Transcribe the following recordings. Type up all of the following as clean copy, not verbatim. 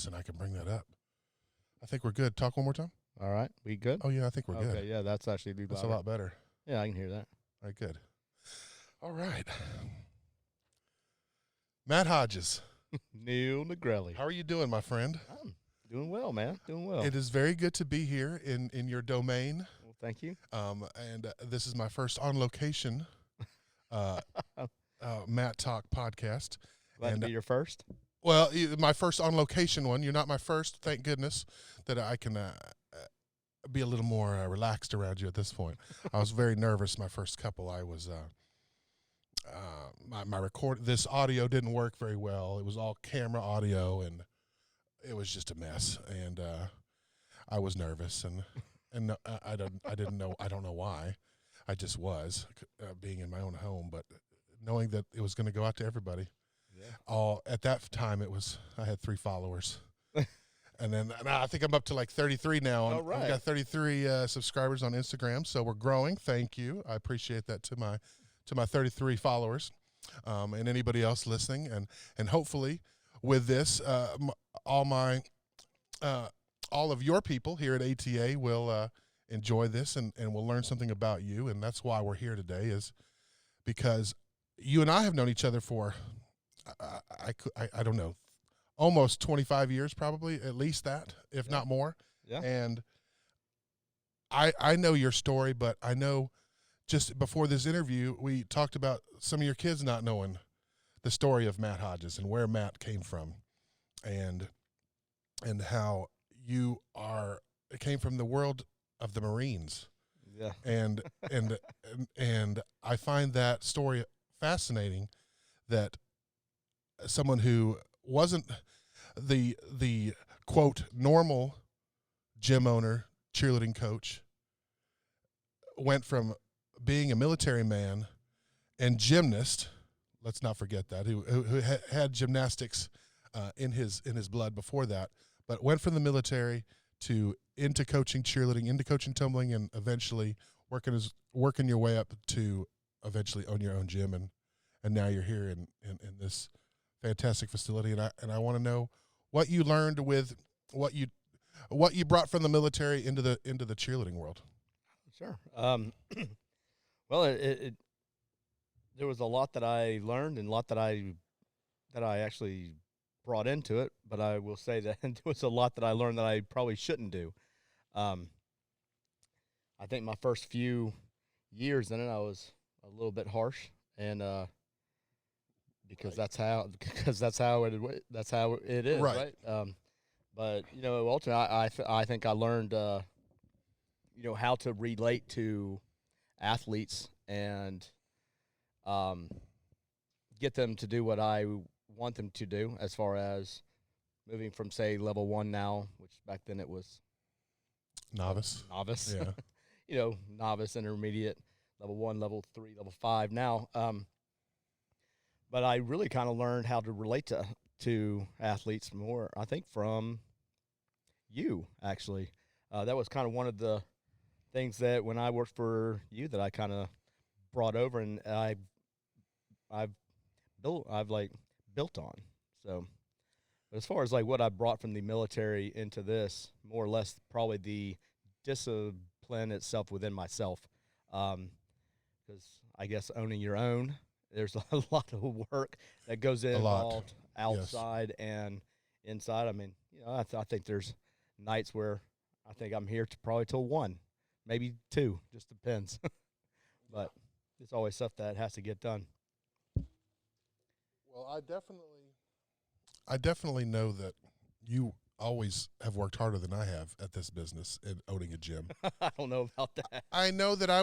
goodness, and I can bring that up. I think we're good. Talk one more time. All right. We good? Oh, yeah, I think we're good. Okay, yeah, that's actually That's a lot better. Yeah, I can hear that. All right, good. All right. Matt Hodges. Neil Nigrelli. How are you doing, my friend? I'm doing well, man. Doing well. It is very good to be here in your domain. Well, thank you. And this is my first on location Matt Talk podcast. Glad to be your first. Well, my first on location one. You're not my first. Thank goodness that I can be a little more relaxed around you at this point. I was very nervous my first couple. I was my record. This audio didn't work very well. It was all camera audio, and it was just a mess. And I was nervous, and I don't know why. I just was being in my own home, but knowing that it was going to go out to everybody. Yeah. At that time, I had 3 followers. And then I think I'm up to like 33 now. All right. I've got 33 subscribers on Instagram, so we're growing. Thank you. I appreciate that to my 33 followers, and anybody else listening. And hopefully with this, all of your people here at ATA will enjoy this and will learn something about you. And that's why we're here today, is because you and I have known each other for, I don't know, almost 25 years, probably, at least that, if not more. Yeah. And I know your story, but I know just before this interview, we talked about some of your kids not knowing the story of Matt Hodges and where Matt came from, and how it came from the world of the Marines. Yeah. And I find that story fascinating, that someone who wasn't the quote normal gym owner, cheerleading coach, went from being a military man and gymnast. Let's not forget that, who had gymnastics in his blood before that, but went from the military to into coaching cheerleading, into coaching tumbling, and eventually working your way up to eventually own your own gym, and now you're here in this fantastic facility, and I want to know what you learned with what you brought from the military into the cheerleading world. Sure. Well, there was a lot that I learned and a lot that I actually brought into it, but I will say that there was a lot that I learned that I probably shouldn't do. I think my first few years in it, I was a little bit harsh, and because that's how it is, right? But ultimately, I think I learned how to relate to athletes and get them to do what I want them to do, as far as moving from, say, level 1 now, which back then it was novice. Yeah. Novice, intermediate, level 1, level 3, level 5 now. But I really kind of learned how to relate to athletes more, I think, from you, actually. That was kind of one of the things that when I worked for you that I kind of brought over, and I've built on. So, but as far as like what I brought from the military into this, more or less probably the discipline itself within myself, because I guess owning your own, there's a lot of work that goes involved outside and inside. I mean, I think there's nights where I think I'm here probably till 1, maybe 2, just depends. But it's always stuff that has to get done. Well, I definitely know that you always have worked harder than I have at this business in owning a gym. I don't know about that. I know that I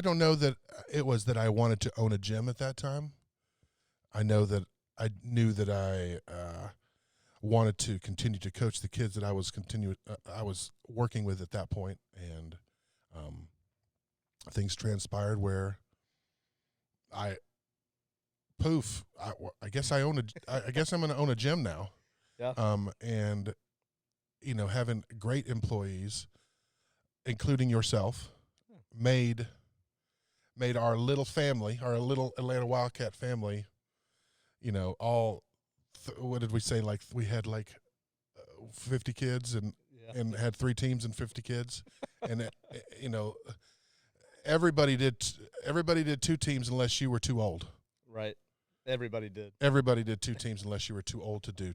don't know that it was that I wanted to own a gym at that time. I know that I knew that I wanted to continue to coach the kids that I was working with at that point, and things transpired where I guess I'm going to own a gym now. Yeah. And having great employees, including yourself, made our little family, our little Atlanta Wildcat family, all what did we say? Like we had like 50 kids and had 3 teams and 50 kids, and everybody did 2 teams unless you were too old. Right. Everybody did. Everybody did 2 teams unless you were too old to do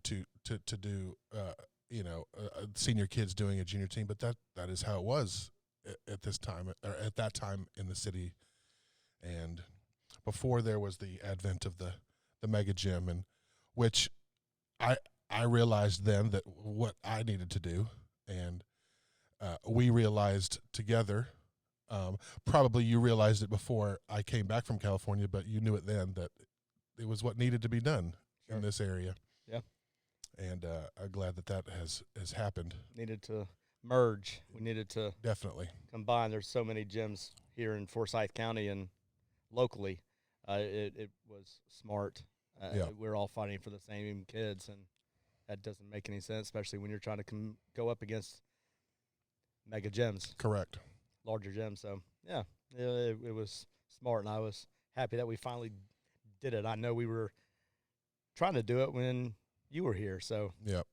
senior kids doing a junior team. But that is how it was at this time, or at that time in the city, and before there was the advent of the mega gym, and which I realized then that what I needed to do, and we realized together. Probably you realized it before I came back from California, but you knew it then that it was what needed to be done in this area. Yeah. And I'm glad that has happened. Needed to merge. We needed to definitely combine. There's so many gyms here in Forsyth County and locally. It was smart. We're all fighting for the same kids, and that doesn't make any sense, especially when you're trying to go up against mega gyms. Correct. Larger gyms. So, yeah, it was smart, and I was happy that we finally did it. I know we were trying to do it when you were here, so. Yep.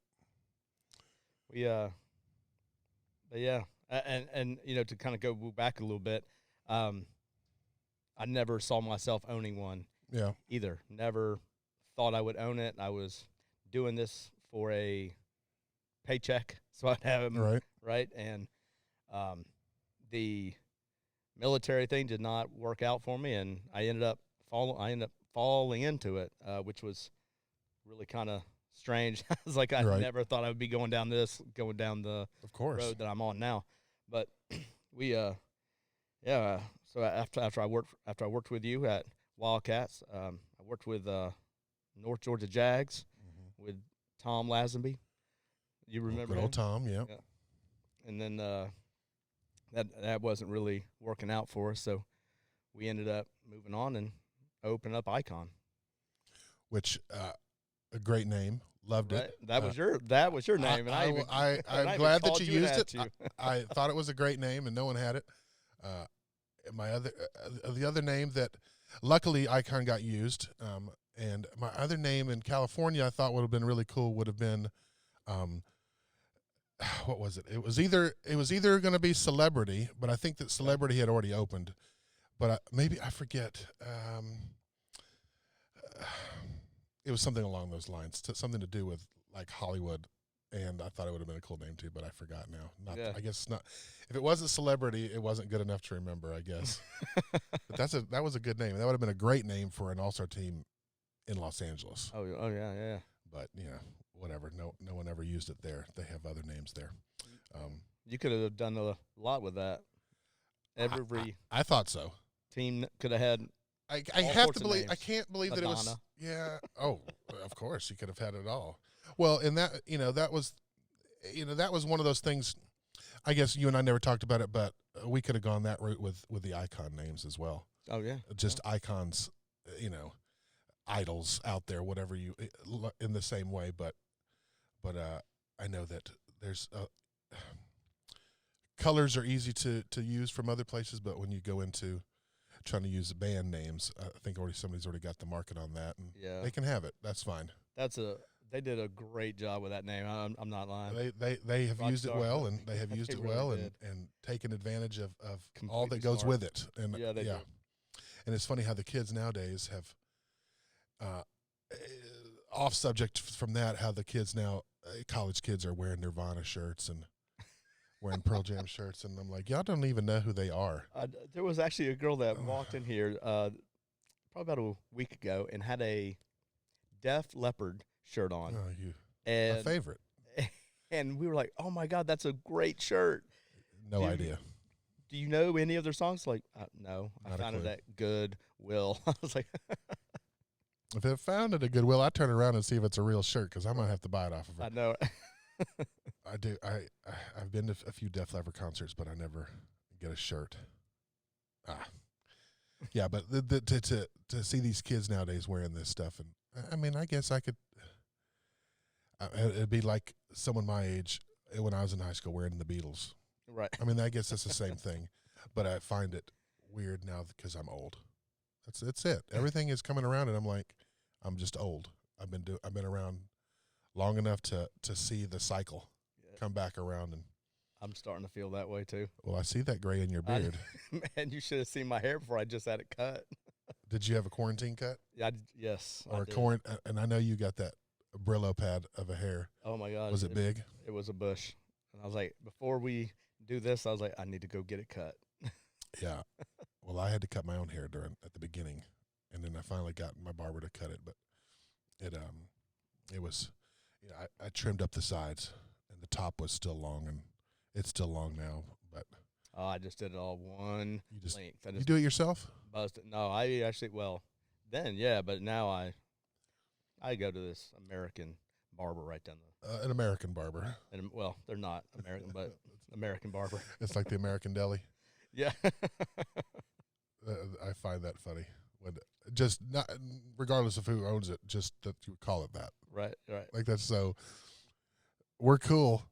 But yeah, and to kind of go back a little bit, I never saw myself owning one. Yeah. Either. Never thought I would own it. I was doing this for a paycheck, so I'd have them. Right. And the military thing did not work out for me, and I ended up falling into it, which was really kind of strange. I was like, I never thought I would be going down the road that I'm on now. But so after I worked with you at Wildcats, I worked with North Georgia Jags with Tom Lazenby. You remember good old Tom? Yeah. And then that wasn't really working out for us, so we ended up moving on and opening up Icon, which a great name. Loved it. That was your name, and I'm glad that you used it. I thought it was a great name, and no one had it. The other name that luckily Icon got used, and my other name in California I thought would have been really cool would have been, what was it? It was either going to be Celebrity, but I think that Celebrity had already opened, but maybe I forget. It was something along those lines, something to do with like Hollywood, and I thought it would have been a cool name too, but I forgot now. I guess not. If it wasn't Celebrity, it wasn't good enough to remember, I guess. But that was a good name. That would have been a great name for an all-star team in Los Angeles. Oh yeah. But whatever. No one ever used it there. They have other names there. You could have done a lot with that. Every I thought so. Team could have had. I have to believe. I can't believe Madonna. That it was. Yeah. Oh, of course, you could have had it all. Well, and that that was one of those things. I guess you and I never talked about it, but we could have gone that route with the icon names as well. Oh yeah. Just icons, idols out there, whatever you in the same way. But I know that there's colors are easy to use from other places, but when you go into trying to use band names, I think somebody's already got the market on that, and they can have it. That's fine. They did a great job with that name. I'm not lying. They have used it well, and they have used it well, and taken advantage of all that goes with it. And they do. And it's funny how the kids nowadays have off subject from that. How the kids now, college kids, are wearing Nirvana shirts and wearing Pearl Jam shirts, and I'm like, y'all don't even know who they are. There was actually a girl that walked in here probably about a week ago and had a Def Leppard shirt on. Oh, my favorite. And we were like, oh, my God, that's a great shirt. No idea. Do you know any of their songs? Like, no. Not I found it at Goodwill. I was like. If it found it at Goodwill, I'd turn around and see if it's a real shirt, because I might have to buy it off of her. I know. I do. I've been to a few Def Leppard concerts, but I never get a shirt. Yeah, but to see these kids nowadays wearing this stuff, and I mean, I guess I could. It'd be like someone my age when I was in high school wearing the Beatles. Right. I mean, I guess that's the same thing, but I find it weird now because I'm old. That's it. Everything is coming around, and I'm like, I'm just old. I've been around long enough to see the cycle come back around. And I'm starting to feel that way too. well, I see that gray in your beard. Man, you should have seen my hair before I just had it cut. Did you have a quarantine cut? Yeah, yes. Or and I know you got that Brillo pad of a hair. Oh my God. Was it big? It was a bush. And I was like, before we do this, I was like, I need to go get it cut. Yeah. Well, I had to cut my own hair at the beginning, and then I finally got my barber to cut it. But it was, I trimmed up the sides, and the top was still long, and it's still long now. But I just did it all one length. You do it yourself? Buzzed it. No, I actually then yeah, but now I go to this American barber right down an American barber. And they're not American, but American barber. It's like the American deli. Yeah. I find that funny. When just not regardless of who owns it, just that you call it that. Right. Like that's so. We're cool.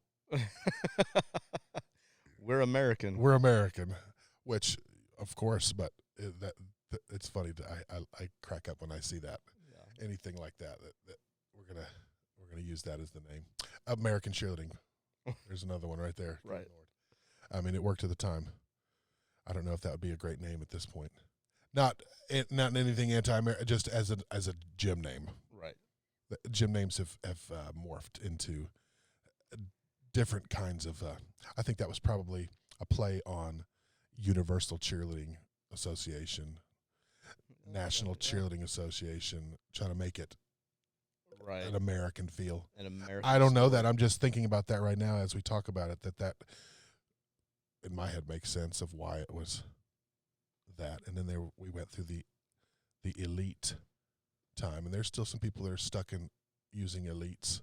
We're American. We're American, which of course, but it's funny. I crack up when I see that. Yeah. Anything like that we're gonna use that as the name. American cheerleading. There's another one right there. Right. I mean, it worked at the time. I don't know if that would be a great name at this point. Not anything anti-American, just as a gym name. Right. The gym names have morphed into different kinds of. I think that was probably a play on Universal Cheerleading Association, National Cheerleading Association, trying to make it an American feel. I don't know that. I'm just thinking about that right now as we talk about it. That in my head makes sense of why it was that. And then we went through the elite time, and there's still some people that are stuck in using elites.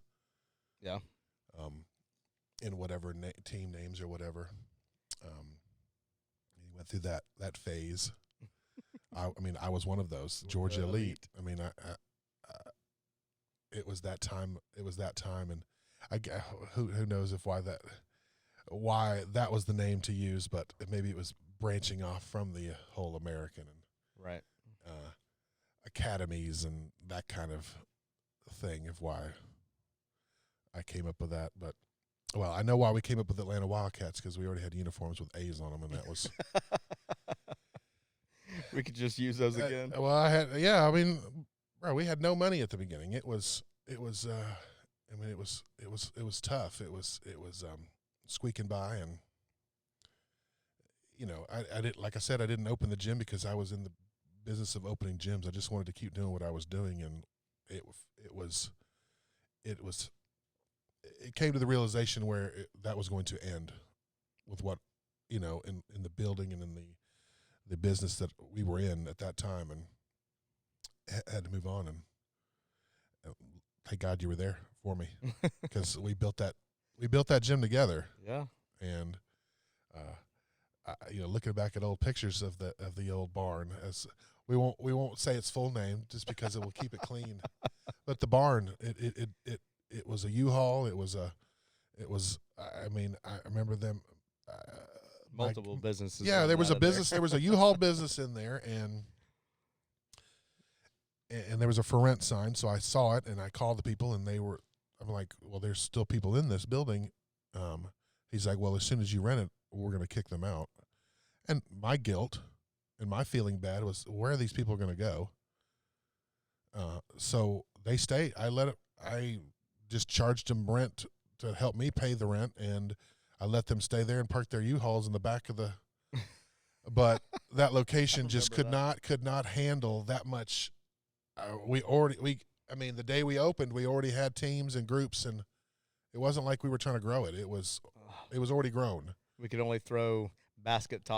Yeah. In whatever team names or whatever. You went through that phase. I mean, I was one of those Georgia elite. I mean, it was that time. It was that time, and who knows why that was the name to use, but maybe it was branching off from the whole American and right academies and that kind of thing of why I came up with that. But well, I know why we came up with Atlanta Wildcats, because we already had uniforms with A's on them, and that was. We could just use those again. Well, I mean, bro, we had no money at the beginning. It was tough. It was squeaking by, and I did, like I said, I didn't open the gym because I was in the business of opening gyms. I just wanted to keep doing what I was doing, and it came to the realization where that was going to end with what in the building and in the business that we were in at that time, and had to move on. And thank God you were there for me, because we built that gym together. Yeah. And looking back at old pictures of the old barn, as we won't say its full name just because it will keep it clean. But the barn, it was a U-Haul. I mean, I remember them. Multiple businesses. Yeah, there was a business. There was a U-Haul business in there, and there was a for rent sign. So I saw it, and I called the people, and I'm like, well, there's still people in this building. He's like, well, as soon as you rent it, we're going to kick them out. And my guilt and my feeling bad was, where are these people going to go? So they stayed. I just charged them rent to help me pay the rent, and I let them stay there and park their U-Hauls in the back of the. But that location just could not handle that much. The day we opened, we already had teams and groups, and it wasn't like we were trying to grow it. It was already grown. We could only throw basket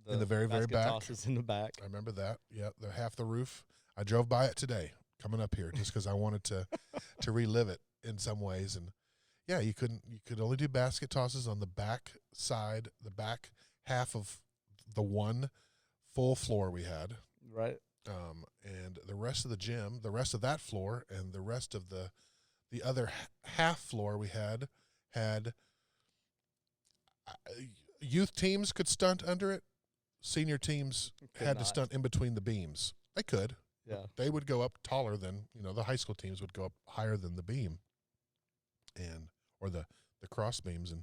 in the very, very back. Tosses in the back. I remember that. Yeah, half the roof. I drove by it today, coming up here, just because I wanted to relive it in some ways. And yeah, you could only do basket tosses on the back side, the back half of the one full floor we had. Right. And the rest of the gym, the rest of that floor, and the rest of the other half floor we had youth teams could stunt under it. Senior teams had to stunt in between the beams. They could. Yeah. They would go up taller than, the high school teams would go up higher than the beam or the cross beams. And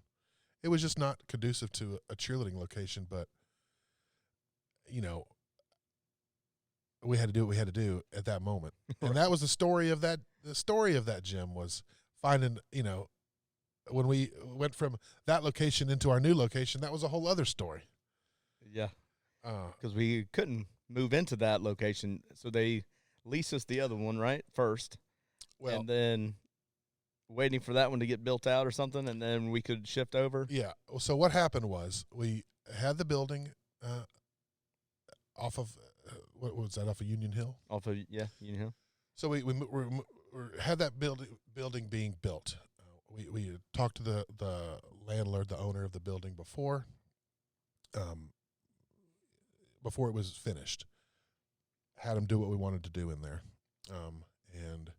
it was just not conducive to a cheerleading location. But, we had to do what we had to do at that moment. And that was the story of that gym was finding, when we went from that location into our new location, that was a whole other story. Yeah. Because we couldn't move into that location, so they leased us the other one, right, first. Well, and then waiting for that one to get built out or something, and then we could shift over. Yeah. So what happened was we had the building off of what was that, off of Union Hill? Off of Union Hill. So we had that building being built. We had talked to the landlord, the owner of the building before it was finished. Had him do what we wanted to do in there, and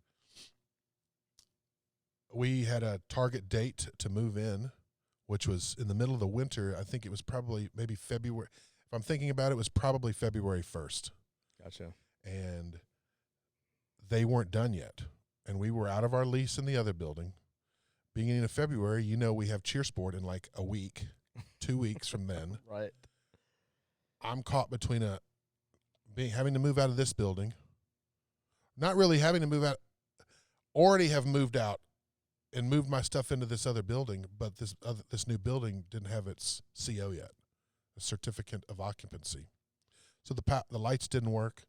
we had a target date to move in, which was in the middle of the winter. I think it was probably maybe February. If I'm thinking about it, it was probably February 1st. Gotcha. And they weren't done yet. And we were out of our lease in the other building. Beginning of February, we have cheer sport in like a week, 2 weeks from then. Right. I'm caught between having to move out of this building, not really having to move out, already have moved out and moved my stuff into this other building, but this new building didn't have its CO yet, a certificate of occupancy. So the lights didn't work,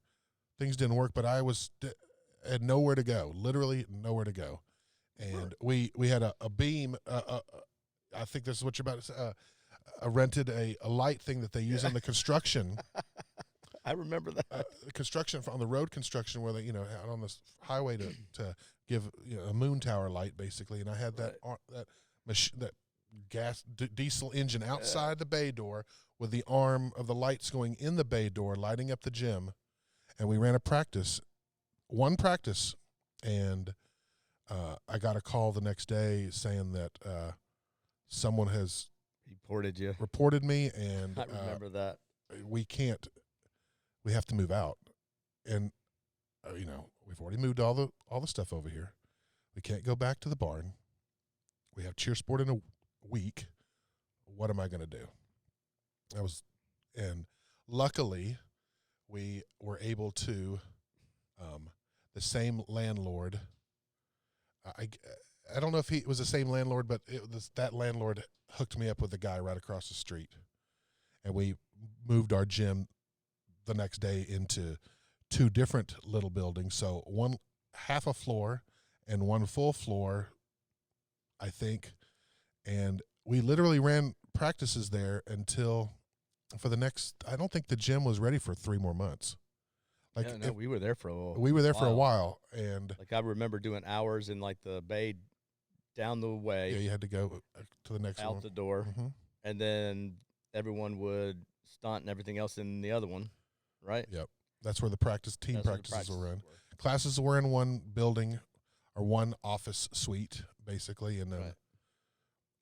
things didn't work, but I had nowhere to go, literally nowhere to go. And we had a beam, I think this is what you're about to say, rented a light thing that they use on the construction. I remember that. Construction, on the road construction where they, out on this highway to give a moon tower light, basically. And I had that diesel engine outside the bay door with the arm of the lights going in the bay door, lighting up the gym. And we ran one practice, and I got a call the next day saying that someone has reported me, and I remember that. We have to move out, and we've already moved all the stuff over here. We can't go back to the barn. We have cheer sport in a week. What am I going to do? And luckily we were able to, the same landlord, I don't know if he was the same landlord, but that landlord hooked me up with a guy right across the street, and we moved our gym the next day into 2 different little buildings. So one half a floor and one full floor, I think. And we literally ran practices there until I don't think the gym was ready for 3 more months. We were there for a while. We were there for a while, and I remember doing hours in the bay down the way. Yeah, you had to go to the next one. Out the door, and then everyone would stunt and everything else in the other one, right? Yep. That's where the team practices were run. Classes were in one building or one office suite, basically, and right.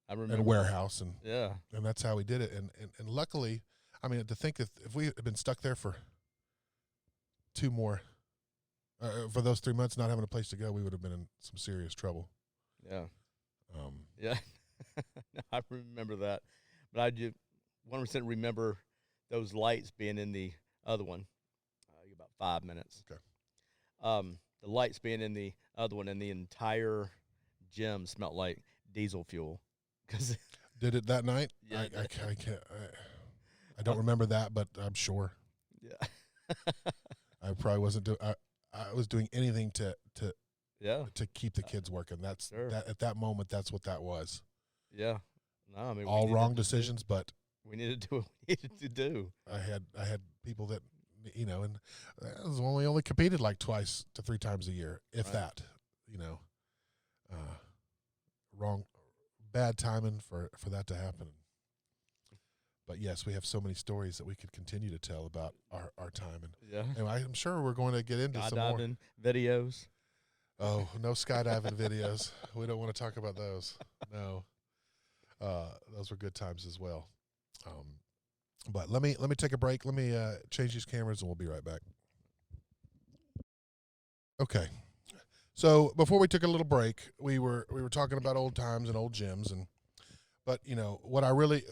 I remember and a warehouse, and and that's how we did it. And luckily, I mean, to think if we had been stuck there for 2 more, for those 3 months not having a place to go, we would have been in some serious trouble. Yeah. I remember that, but I do 100% remember those lights being in the other one. About 5 minutes. Okay. The lights being in the other one, and the entire gym smelled like diesel fuel. Did it that night? Yeah, I don't remember that, but I'm sure. Yeah. I probably wasn't doing. I was doing anything to keep the kids working. That's sure. That at that moment. That's what that was. Yeah. No, I mean, all wrong decisions, but we needed to do what we needed to do. I had people that, and we only competed like 2 to 3 times a year, if that. Bad timing for that to happen. But yes, we have so many stories that we could continue to tell about our time, and I'm sure we're going to get into some more videos. Oh, no skydiving videos. We don't want to talk about those. No, those were good times as well. But let me take a break. Let me change these cameras, and we'll be right back. Okay. So before we took a little break, we were talking about old times and old gyms, but what I really,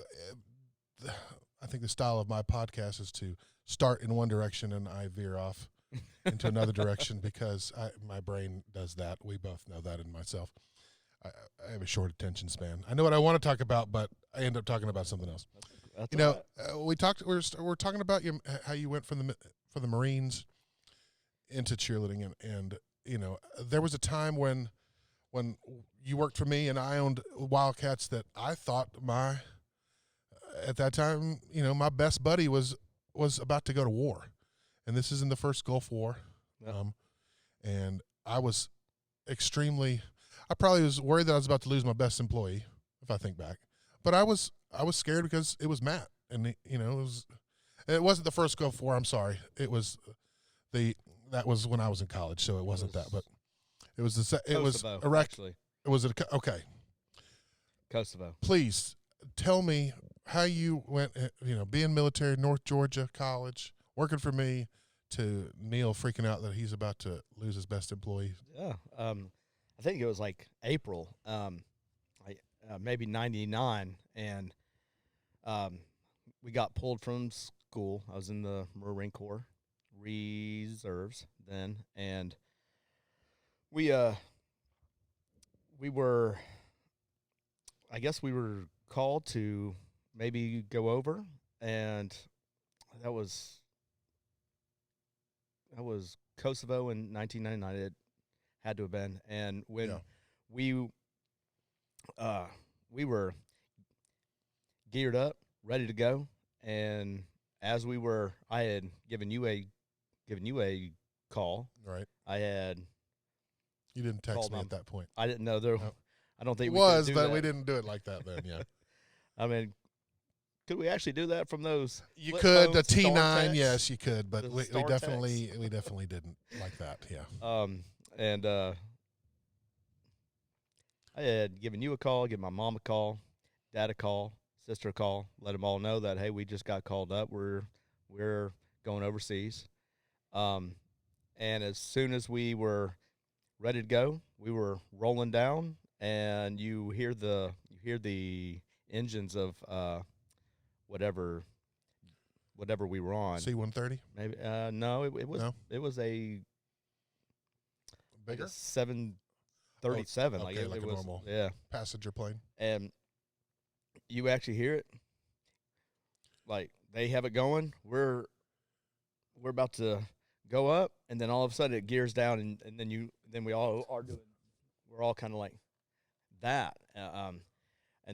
I think the style of my podcast is to start in one direction and I veer off into another direction because my brain does that. We both know that in myself. I have a short attention span. I know what I want to talk about, but I end up talking about something else. That's We talked. We're talking about how you went from the Marines into cheerleading, and there was a time when you worked for me and I owned Wildcats that I thought at that time my best buddy was about to go to war, and this is in the first Gulf War, Yep. And I was I probably was worried that I was about to lose my best employee if I think back, but I was scared because it was Matt, and it wasn't the first Gulf War. I'm sorry, that was when I was in college, so it wasn't that, but it was Kosovo, Iraq. actually. Okay. Kosovo. Please tell me how you went, being military, North Georgia College, working for me, to Neil freaking out that he's about to lose his best employee. Yeah. I think it was like April, maybe 99, and we got pulled from school. I was in the Marine Corps Reserves then, and we were, I guess we were called to maybe go over, and that was Kosovo in 1999. It had to have been, and when we were geared up, ready to go, and as I had given you a call. Right. You didn't text me at that point. I didn't know there. No. I don't think It we was, could do but that. we didn't do it like that then. Yeah. I mean, could we actually do that from those? You flip could, the phones, star T9, text? yes, you could, but The we star definitely didn't like that. Yeah. And I had given you a call, given my mom a call, dad a call, sister a call, let them all know that, hey, we just got called up. We're going overseas. And as soon as we were ready to go, we were rolling down, and you hear the engines of whatever we were on. C-130? Maybe no, it was No? it was a Bigger? 737. Okay, it like a was, normal yeah. passenger plane. And you actually hear it, like they have it going. We're about to go up, and then all of a sudden it gears down, and then we all are doing. We're all kind of like that. And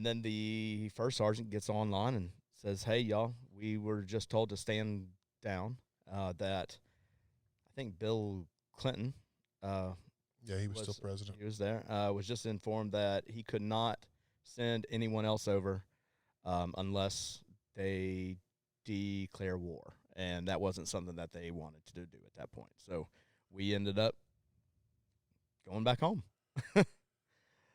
then the first sergeant gets online and says, "Hey, y'all, we were just told to stand down. That I think Bill Clinton." Yeah, he was still president. He was there. Was just informed that he could not send anyone else over unless they declare war, and that wasn't something that they wanted to do at that point. So we ended up going back home.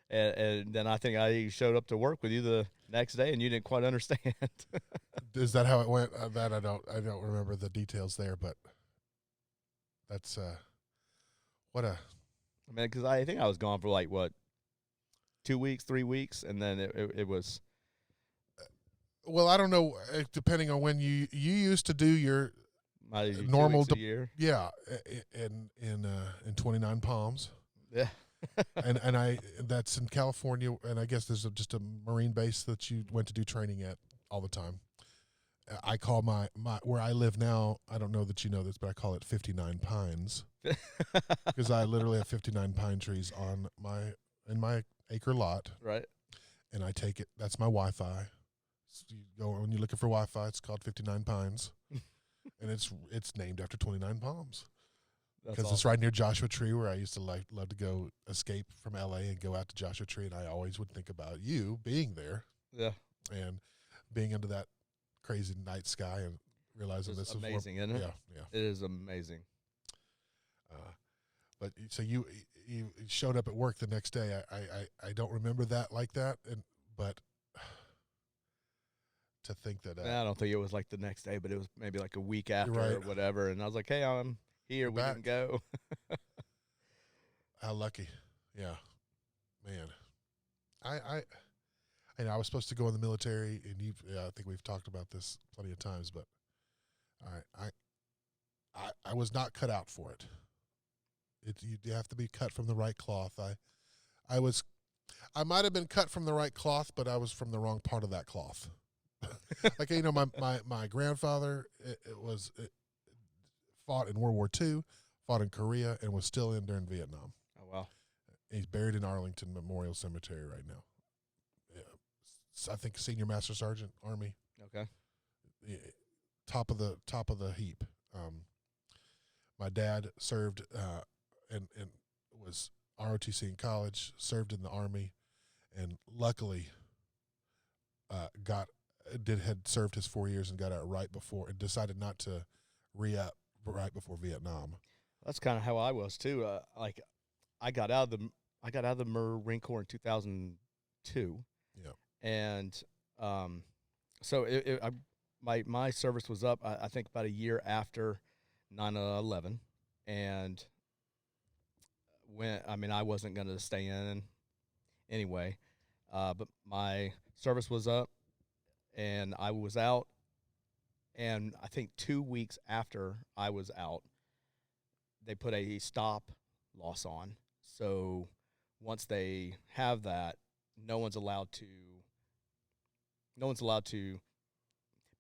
And then I think I showed up to work with you the next day, and you didn't quite understand. Is that how it went? That I don't remember the details there, but that's what a. I mean, because I think I was gone for like 2 weeks, 3 weeks, and then it was. Well, I don't know. Depending on when you used to do your normal year. Yeah, in 29 Palms. Yeah. and that's in California, and I guess there's just a Marine base that you went to do training at all the time. I call my where I live now, I don't know that you know this, but I call it 59 Pines because I literally have 59 pine trees in my acre lot. Right. And I take it. That's my Wi-Fi. So you go when you're looking for Wi-Fi, it's called 59 Pines, and it's named after 29 Palms. Because awesome. It's right near Joshua Tree, where I used to love to go escape from LA and go out to Joshua Tree, and I always would think about you being there. Yeah. And being under that crazy night sky and realizing this is amazing, isn't it? Yeah. It is amazing. But so you showed up at work the next day. I don't remember that like that, but to think that I don't think it was like the next day, but it was maybe like a week after right. or whatever. And I was like, hey, I'm here. We back. can go. How lucky. Yeah. Man. I was supposed to go in the military, and I think we've talked about this plenty of times, but I was not cut out for it. You have to be cut from the right cloth. I might have been cut from the right cloth, but I was from the wrong part of that cloth. Like, my grandfather fought in World War II, fought in Korea, and was still in during Vietnam. Oh, wow. He's buried in Arlington Memorial Cemetery right now. Yeah. I think Senior Master Sergeant, Army. Okay. Yeah, top of the heap. My dad served and was ROTC in college, served in the Army, and luckily had served his 4 years and got out right before, and decided not to re-up right before Vietnam. That's kind of how I was too. Like, I got out of the Marine Corps in 2002. Yeah. And so my service was up, I think, about a year after 9/11, and I wasn't going to stay in anyway, but my service was up, and I was out, and I think 2 weeks after I was out, they put a stop loss on. So once they have that, no one's allowed to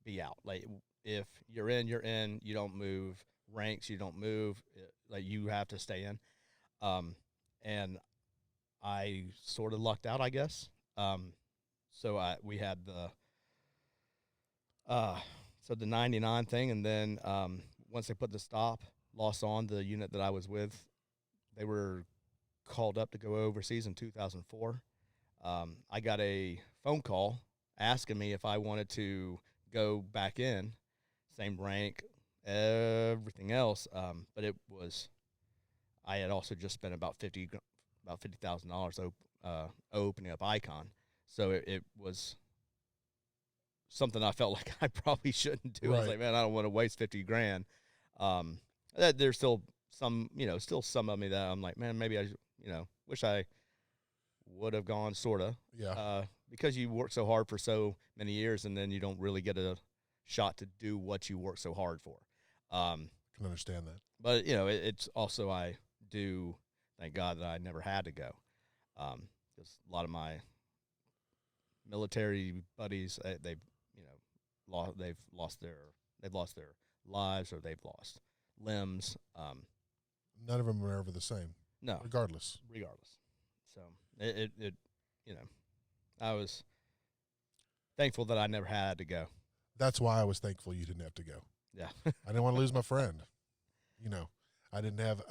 be out. Like, if you're in, you're in. You don't move ranks. You don't move. Like, you have to stay in. And I sort of lucked out, I guess. So we had the 99 thing, and then once they put the stop loss on, the unit that I was with, they were called up to go overseas in 2004. I got a phone call asking me if I wanted to go back in, same rank, everything else. But I had also just spent about $50,000 opening up Icon, so it was something I felt like I probably shouldn't do. Right. I was like, man, I don't want to waste $50,000. There's still some of me that I'm like, man, maybe I wish I would have gone, sorta. Yeah. Because you work so hard for so many years, and then you don't really get a shot to do what you work so hard for. Can understand that. But it's also, I do thank God that I never had to go, because a lot of my military buddies, they've lost their lives, or they've lost limbs. None of them are ever the same. No, regardless. So it I was thankful that I never had to go. That's why I was thankful you didn't have to go. Yeah. I didn't want to lose my friend. I didn't have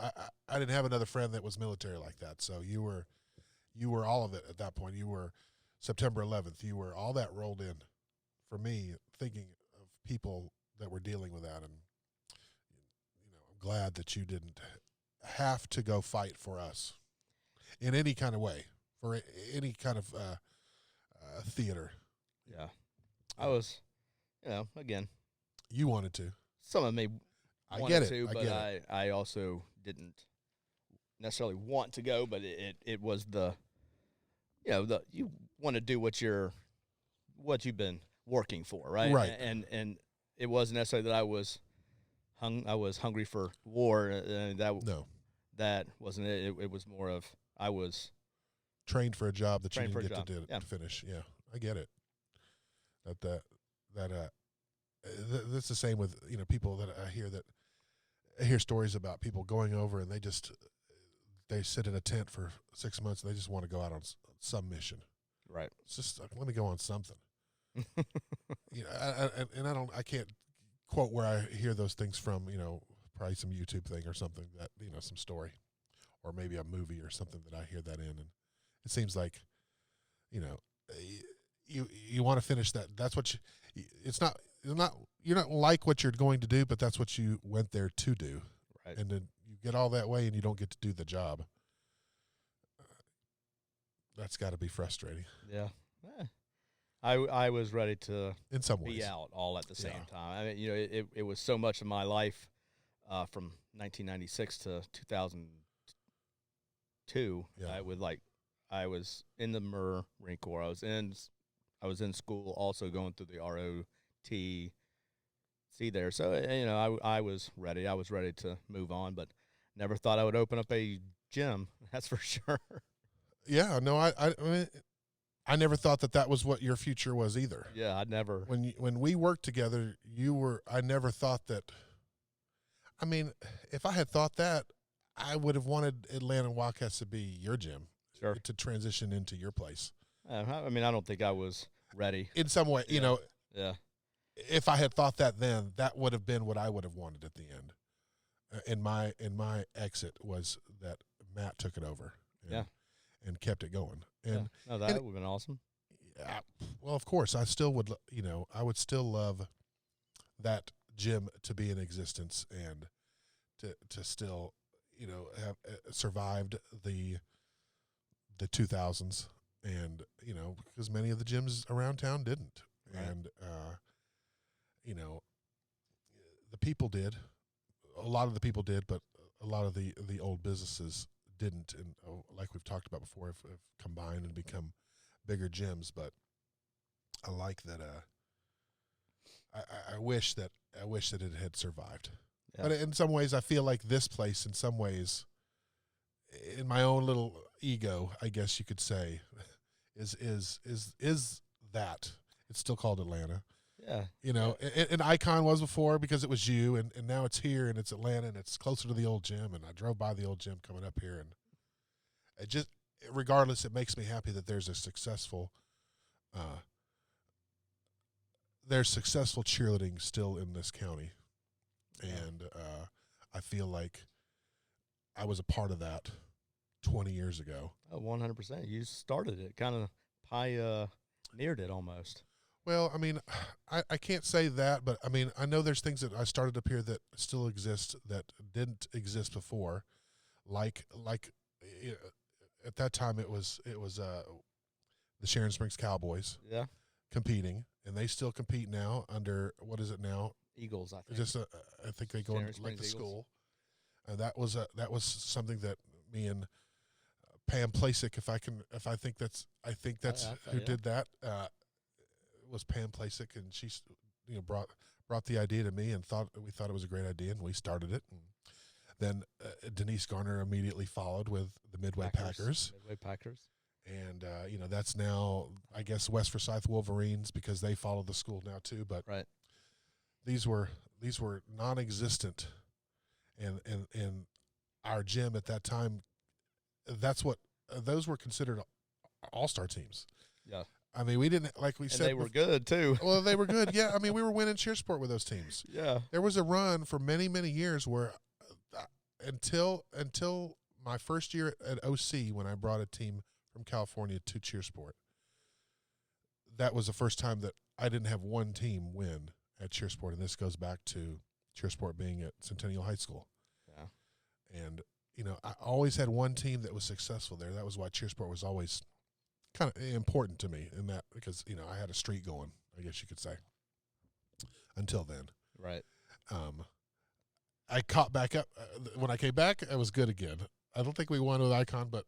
another friend that was military like that. So you were all of it at that point. You were September 11th. You were all that rolled in for me, thinking of people that were dealing with that. And, I'm glad that you didn't have to go fight for us in any kind of way, for any kind of theater. Yeah. I was, again. You wanted to. Some of me I wanted get it. to, but I also didn't necessarily want to go, but it was you want to do what you've been working for, right? Right. And it wasn't necessarily that I was hungry for war. That wasn't it. It was more of I was trained for a job that you trained didn't for a get job. to finish. Yeah, I get it. That's the same with people that I hear stories about people going over, and they sit in a tent for 6 months and they just want to go out on some mission. Right. It's just let me go on something. I can't quote where I hear those things from. Probably some YouTube thing or something that some story, or maybe a movie or something that I hear that in, and it seems like you want to finish that. That's what you're not like what you're going to do, but that's what you went there to do. Right. And then you get all that way and you don't get to do the job. That's got to be frustrating. Yeah. I was ready to in some ways be out all at the same time. I mean, it was so much of my life from 1996 to 2. Yeah. I was in the Marine Corps. I was in school, also going through the ROTC there. So I was ready. I was ready to move on, but never thought I would open up a gym. That's for sure. Yeah, no, I mean, I never thought that was what your future was either. Yeah, I never. When we worked together, I never thought that. I mean, if I had thought that, I would have wanted Atlanta Wildcats to be your gym, Sure. to transition into your place. I mean, I don't think I was ready. In some way, Yeah. If I had thought that then, that would have been what I would have wanted at the end. In my exit was that Matt took it over. And kept it going. And no, that would have been awesome. Yeah, well, of course, I still would. I would still love that gym to be in existence and to still, have survived the 2000s, and because many of the gyms around town didn't, Right. and the people did. A lot of the people did, but a lot of the old businesses didn't, and like we've talked about before, have combined and become bigger gyms. But I like that. I wish that it had survived. Yeah. But in some ways, I feel like this place, in some ways, in my own little ego, I guess you could say, is that it's still called Atlanta. Yeah. An icon was before because it was you, and now it's here and it's Atlanta and it's closer to the old gym. And I drove by the old gym coming up here, and it just, regardless, it makes me happy that there's a successful, cheerleading still in this county, and I feel like I was a part of that 20 years ago. 100%. You started it, kind of pioneered it almost. Well, I mean, I can't say that, but I mean, I know there's things that I started up here that still exist that didn't exist before, like at that time it was the Sharon Springs Cowboys, competing, and they still compete now under, what is it now? Eagles, I think. Just I think they go like the school, and that was something that me and Pam Plasick, I think that's who did that. Was Pam Plasick, and she brought the idea to me, and we thought it was a great idea, and we started it. And then Denise Garner immediately followed with the Midway Packers. And that's now, I guess, West Forsyth Wolverines, because they follow the school now too. But right. these were non-existent, and our gym at that time, those were considered all-star teams. Yeah. I mean, we didn't, like we said. They were good, too. Well, they were good, yeah. I mean, we were winning cheer sport with those teams. Yeah. There was a run for many, many years where until my first year at OC, when I brought a team from California to cheer sport, that was the first time that I didn't have one team win at cheer sport, and this goes back to cheer sport being at Centennial High School. Yeah. And, I always had one team that was successful there. That was why cheer sport was always kind of important to me, in that, because I had a streak going, I guess you could say, until then. Right. I caught back up when I came back. I was good again. I don't think we won with Icon, but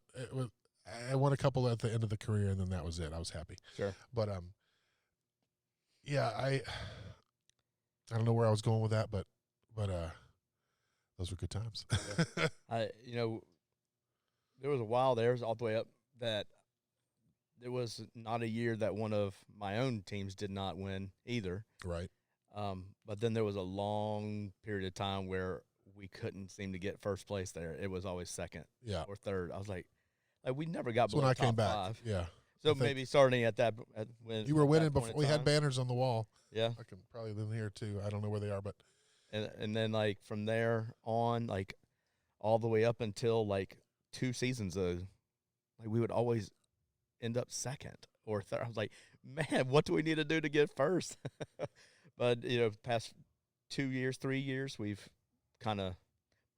I won a couple at the end of the career, and then that was it. I was happy. Sure. But yeah, I don't know where I was going with that, but those were good times. There was a while there, all the way up, that there was not a year that one of my own teams did not win either. Right. But then there was a long period of time where we couldn't seem to get first place there. It was always second or third. I was like we never got below when I top came back. 5. Yeah. So maybe starting at when you were winning before. We had banners on the wall. Yeah. I can probably them here too. I don't know where they are, but and then from there on, all the way up until 2 seasons ago, we would always end up second or third. I was like, man, what do we need to do to get first? But past 2 years, 3 years, we've kind of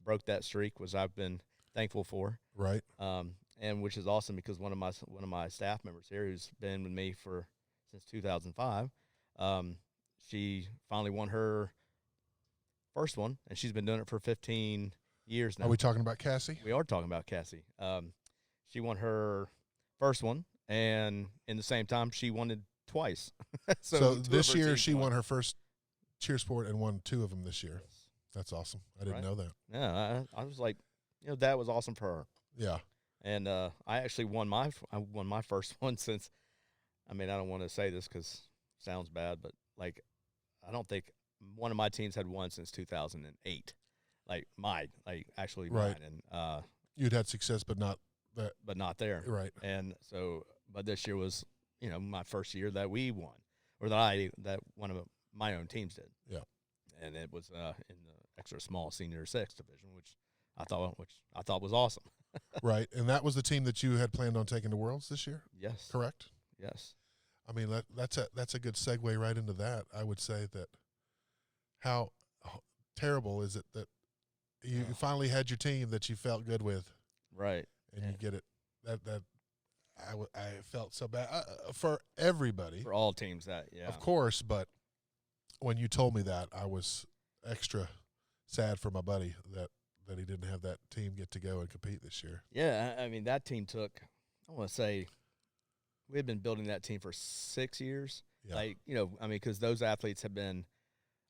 broke that streak, which I've been thankful for. Right. And which is awesome, because one of my staff members here, who's been with me since 2005, she finally won her first one, and she's been doing it for 15 years now. Are we talking about Cassie? We are talking about Cassie. she won her first one, and in the same time, she won it twice. So two of this her year teams she won her first cheer sport and won 2 of them this year. Yes. That's awesome. I didn't Right. know that. Yeah, I was like, that was awesome for her. Yeah. And I actually won my first one since. I mean, I don't want to say this because it sounds bad, but like, I don't think one of my teams had won since 2008. Like actually Right. mine, and You'd had success, but not that. but not there. Right. And so, but this year was, my first year that we won, or that one of my own teams did. Yeah. And it was in the extra small senior 6 division, which I thought was awesome. Right. And that was the team that you had planned on taking to Worlds this year? Yes. Correct? Yes. I mean, that's a good segue right into that. I would say that how terrible is it that you finally had your team that you felt good with, Right. and you get it. That I felt so bad for everybody, For all teams, yeah. of course. But when you told me that, I was extra sad for my buddy that he didn't have that team get to go and compete this year. Yeah, I mean, that team took, I want to say, we had been building that team for 6 years. Yeah. Because those athletes have been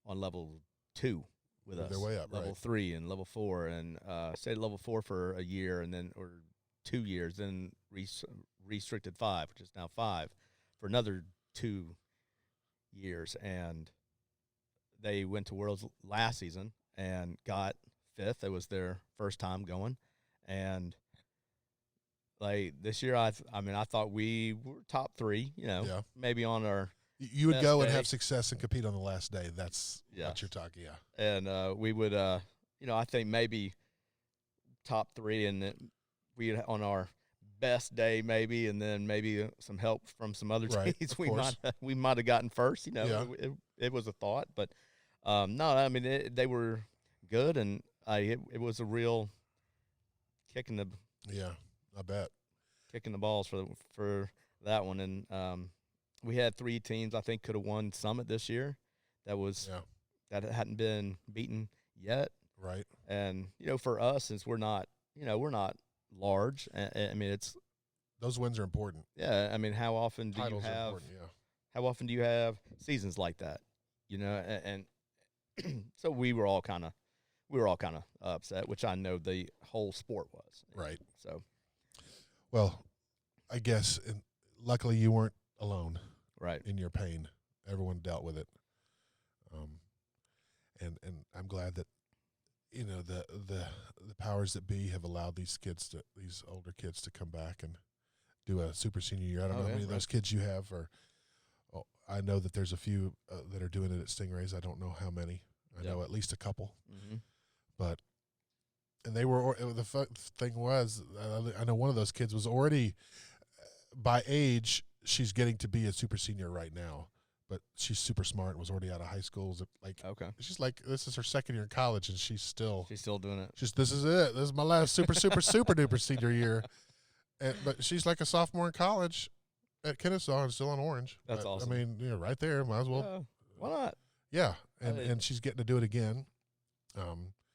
on level 2 with Moved us. their way up, level right. 3 and level 4, and stayed at level 4 for a year, and then, or 2 years, then restricted 5, which is now 5, for another 2 years. And they went to Worlds last season and got 5th. It was their first time going. And like this year, I thought we were top 3, Yeah. maybe on our. You would best go and day. have success and compete on the last day. That's Yes. what you're talking. Yeah. And we would, I think maybe top 3, and then we on our best day maybe, and then maybe some help from some other Right, teams. of we course. might have gotten first. Yeah. It was a thought, but no, I mean they were good, and it was a real kicking the Yeah, I bet. balls for that one. And we had 3 teams I think could have won Summit this year. That hadn't been beaten yet. Right. And for us, since we're not large, I mean it's Those wins are important. yeah. I mean, how often do Titles you are have? important. Yeah. How often do you have seasons like that? And so we were all kind of upset, which I know the whole sport was. Right. So Well, I guess, and luckily you weren't alone right. in your pain. Everyone dealt with it. And I'm glad that the powers that be have allowed these older kids to come back and do a super senior year. I don't know how many of those kids you have, I know that there's a few that are doing it at Stingrays. I don't know how many. I know at least a couple. Mm-hmm. But and they were the thing was I know one of those kids was already by age. She's getting to be a super senior right now, but she's super smart and was already out of high school. Okay. She's like, this is her second year in college, and she's still doing it. this is it. This is my last super duper senior year. But she's like a sophomore in college at Kennesaw and still on Orange. That's awesome. I mean, right there. Might as well. Yeah, why not? Yeah, and she's getting to do it again.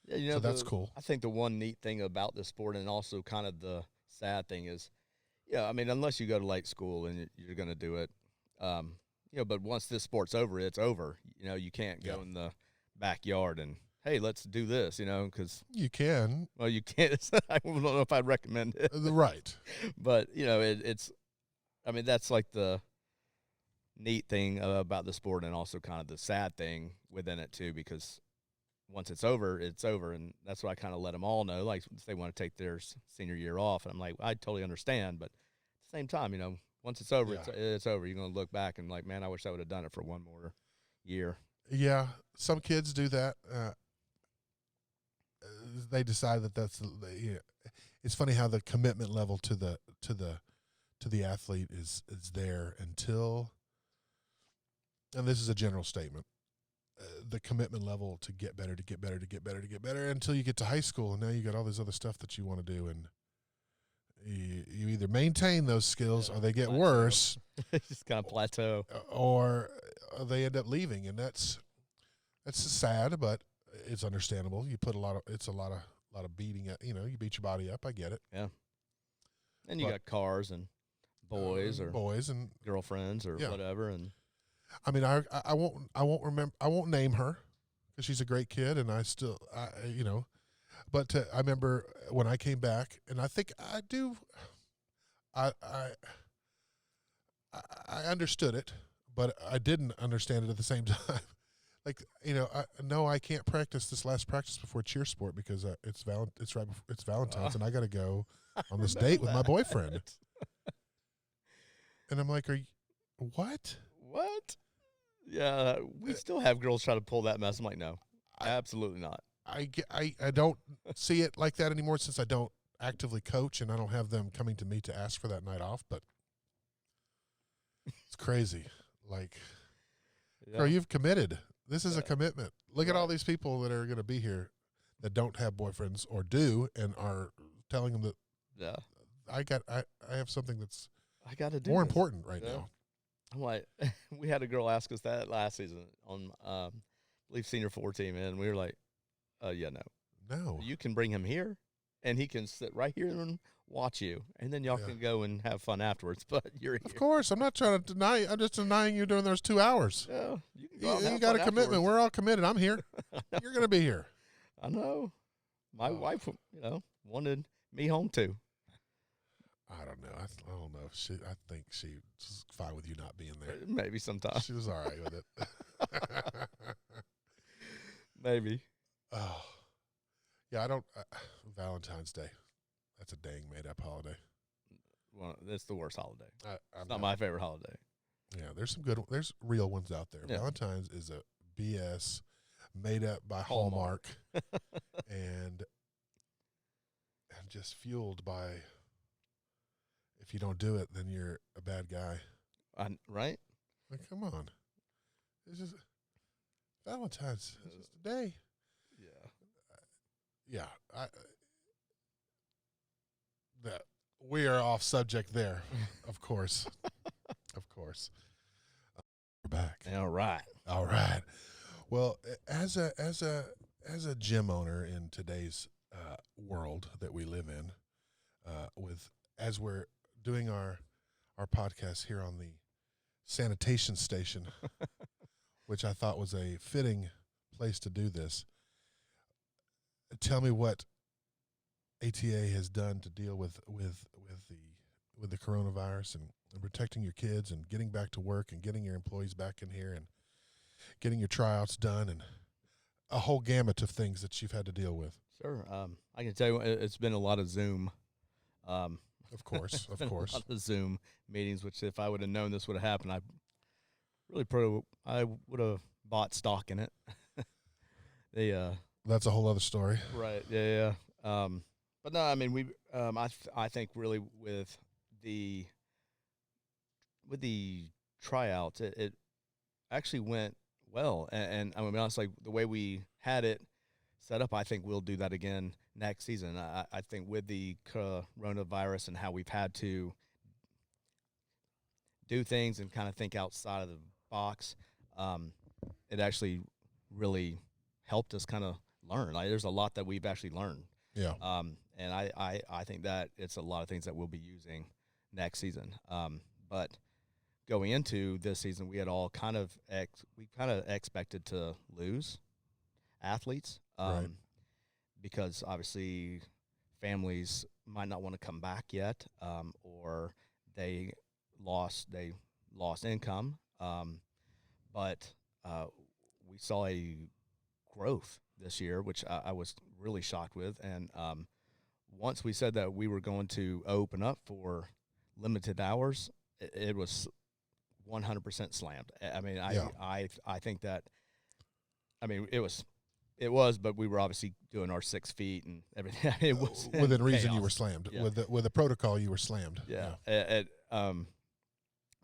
Yeah, so that's cool. I think the one neat thing about this sport, and also kind of the sad thing, is, I mean, unless you go to late school and you're going to do it, but once this sport's over, it's over. You can't go in the backyard and, hey, let's do this, because you can. Well, you can't. I don't know if I'd recommend it. Right. But it's. I mean, that's like the neat thing about the sport, and also kind of the sad thing within it too, because once it's over, and that's what I kind of let them all know. Like, if they want to take their senior year off, and I'm like, I totally understand, but at the same time, once it's over, it's over. You're gonna look back and like, man, I wish I would have done it for one more year. Yeah, some kids do that. They decide that's. It's funny how the commitment level to the athlete is there until, and this is a general statement, the commitment level to get better until you get to high school, and now you got all this other stuff that you want to do, and you either maintain those skills or they get worse. Just kind of plateau, or they end up leaving, and that's sad, but it's understandable. You put a lot of beating. You beat your body up. I get it. Yeah. And you got cars and boys or girlfriends or whatever. And I mean, I won't name her because she's a great kid, and but I remember when I came back, and I think I do. I understood it, but I didn't understand it at the same time. Like, I can't practice this last practice before cheer sport because it's Valentine's, and I got to go on this date with my boyfriend. And I'm like, what? What? Yeah, we still have girls try to pull that mess. I'm like, no, absolutely not. I don't see it like that anymore since I don't actively coach and I don't have them coming to me to ask for that night off. But it's crazy. Like, girl, you've committed. This is a commitment. Look at all these people that are going to be here that don't have boyfriends or do and are telling them that I have something that's I got to do more important right now. I'm like, we had a girl ask us that last season on, I believe, senior 4 team, and we were like, no. You can bring him here, and he can sit right here and watch you, and then y'all can go and have fun afterwards. But you're here. Of course, I'm not trying to deny you. I'm just denying you during those 2 hours. Yeah, you got a commitment. Afterwards. We're all committed. I'm here. You're going to be here. I know. My wife, wanted me home too. I don't know. I don't know. I think she's fine with you not being there. Maybe sometimes. She was all right with it. Maybe. Oh. Yeah, I don't. Valentine's Day. That's a dang made-up holiday. Well, it's the worst holiday. It's not my favorite holiday. Yeah, there's there's real ones out there. Yeah. Valentine's is a BS made up by Hallmark and just fueled by, if you don't do it, then you're a bad guy. Right? Like, come on. It's just Valentine's. It's just a day. Yeah. That we are off subject there, of course. Of course. We're back. All right. Well, as a gym owner in today's world that we live in, as we're doing our podcast here on the sanitation station, which I thought was a fitting place to do this. Tell me what ATA has done to deal with the coronavirus and protecting your kids and getting back to work and getting your employees back in here and getting your tryouts done and a whole gamut of things that you've had to deal with. Sure. I can tell you it's been a lot of Zoom. Of course. A lot of Zoom meetings, which if I would have known this would have happened, I would have bought stock in it. That's a whole other story. Right. Yeah. But no, I mean, I think really with the tryouts, it actually went well. And I mean, honestly, the way we had it set up, I think we'll do that again next season. I think with the coronavirus and how we've had to do things and kind of think outside of the box, it actually really helped us kind of learn. Like, there's a lot that we've actually learned. Yeah. And I think that it's a lot of things that we'll be using next season. But going into this season, we had all kind of expected to lose athletes, right. Because obviously families might not want to come back yet, or they lost income. But we saw a growth this year, which I was really shocked with. And once we said that we were going to open up for limited hours, it was 100% slammed. I mean, I think that, I mean, it was, but we were obviously doing our 6 feet and everything. It was within reason. You were slammed. Yeah. With the protocol. You were slammed. Yeah.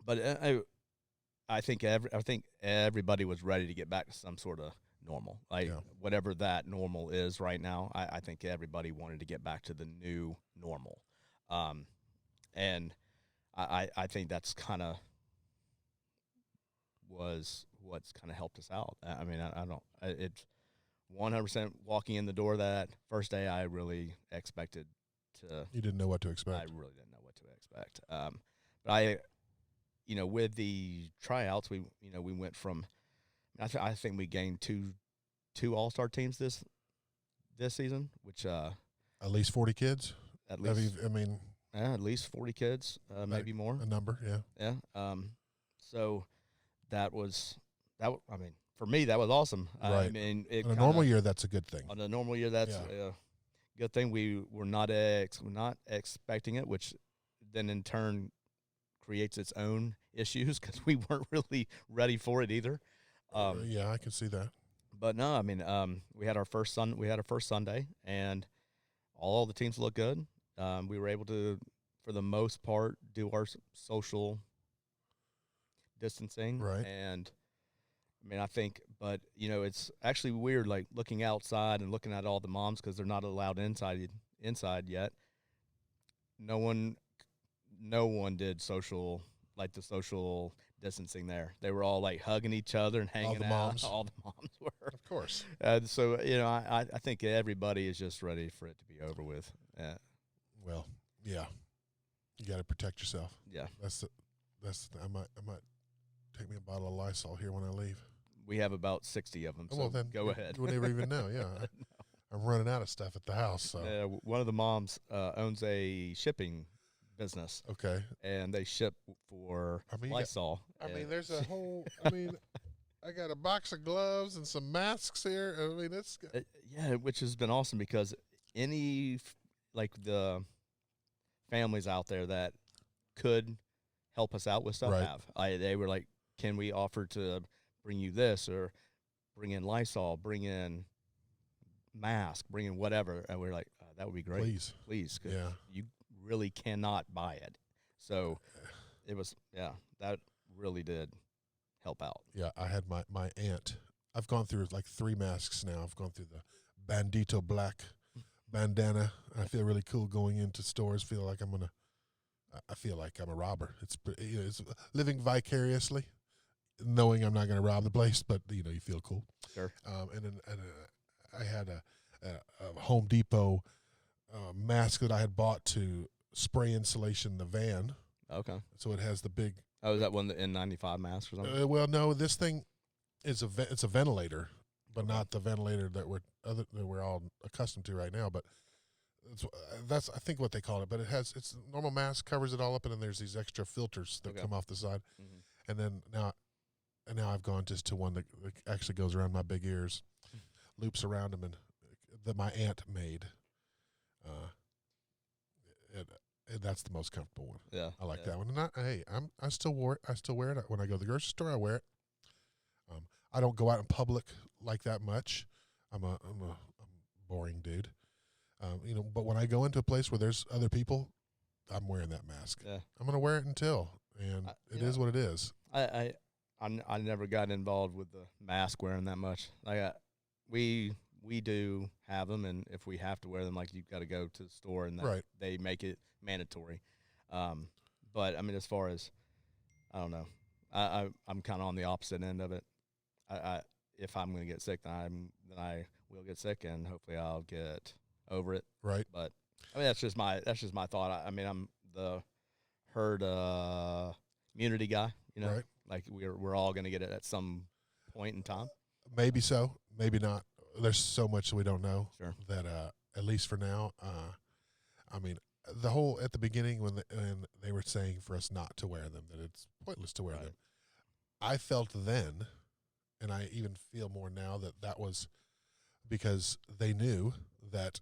But I think everybody was ready to get back to some sort of normal, whatever that normal is right now. I think everybody wanted to get back to the new normal, and I think that's kind of was what's kind of helped us out. I mean, it's 100% walking in the door that first day. I really expected to. You didn't know what to expect. I really didn't know what to respect. But with the tryouts, we went from. I think we gained two All-Star teams this season, which at least 40 kids. At least, at least 40 kids, maybe more. A number, yeah. Yeah. So that was for me, that was awesome. Right. On a normal year, that's a good thing. On a normal year, that's a good thing. We were not expecting it, which then in turn creates its own issues because we weren't really ready for it either. Yeah, I can see that. But no, we had our first Sunday, and all the teams looked good. We were able to, for the most part, do our social distancing. Right. And I think, but it's actually weird, like looking outside and looking at all the moms because they're not allowed inside yet. No one did social distancing there. They were all like hugging each other and hanging out. All the moms were. Of course. So I think everybody is just ready for it to be over with. Well, yeah, you got to protect yourself. Yeah, that's I might take me a bottle of Lysol here when I leave. We have about 60 of them. So then go ahead. We never even know. Yeah, I'm running out of stuff at the house. So one of the moms owns a shipping business. Okay. And they ship for Lysol. There's a whole. I got a box of gloves and some masks here. It's which has been awesome because any the families out there that could help us out with stuff they were like, can we offer to bring you this or bring in Lysol, bring in mask, bring in whatever, and we're like, that would be great. Please, because you really cannot buy it. So it was, that really did help out. Yeah, I had my aunt. I've gone through like 3 masks now. I've gone through the Bandito black bandana. I feel really cool going into stores. I feel like I'm a robber. It's living vicariously, knowing I'm not going to rob the place, but you feel cool. Sure. And I had a Home Depot mask that I had bought to spray insulation in the van. Okay. So it has the big. Oh, is that one the N95 mask or something? Well, no. This thing is it's a ventilator, but not the ventilator that we're all accustomed to right now. But that's I think what they call it. But it's a normal mask, covers it all up, and then there's these extra filters that come off the side. Mm-hmm. And then now I've gone just to one that actually goes around my big ears, loops around them, and that my aunt made. And that's the most comfortable one. Yeah, I like that one. And I still wear it. I still wear it when I go to the grocery store. I wear it. I don't go out in public like that much. I'm a boring dude. But when I go into a place where there's other people, I'm wearing that mask. Yeah. I'm gonna wear it until, and it is what it is. I never got involved with the mask wearing that much. We do have them, and if we have to wear them, you've got to go to the store, and they make it mandatory. But as far as, I don't know, I'm kind of on the opposite end of it. If I'm going to get sick, then I will get sick, and hopefully I'll get over it. Right. But that's just my thought. I'm the herd immunity guy. Right. Like we're all going to get it at some point in time. Maybe so, maybe not. There's so much we don't know. Sure. That at least for now, the whole at the beginning when they were saying for us not to wear them, that it's pointless to wear them. I felt then, and I even feel more now that was because they knew that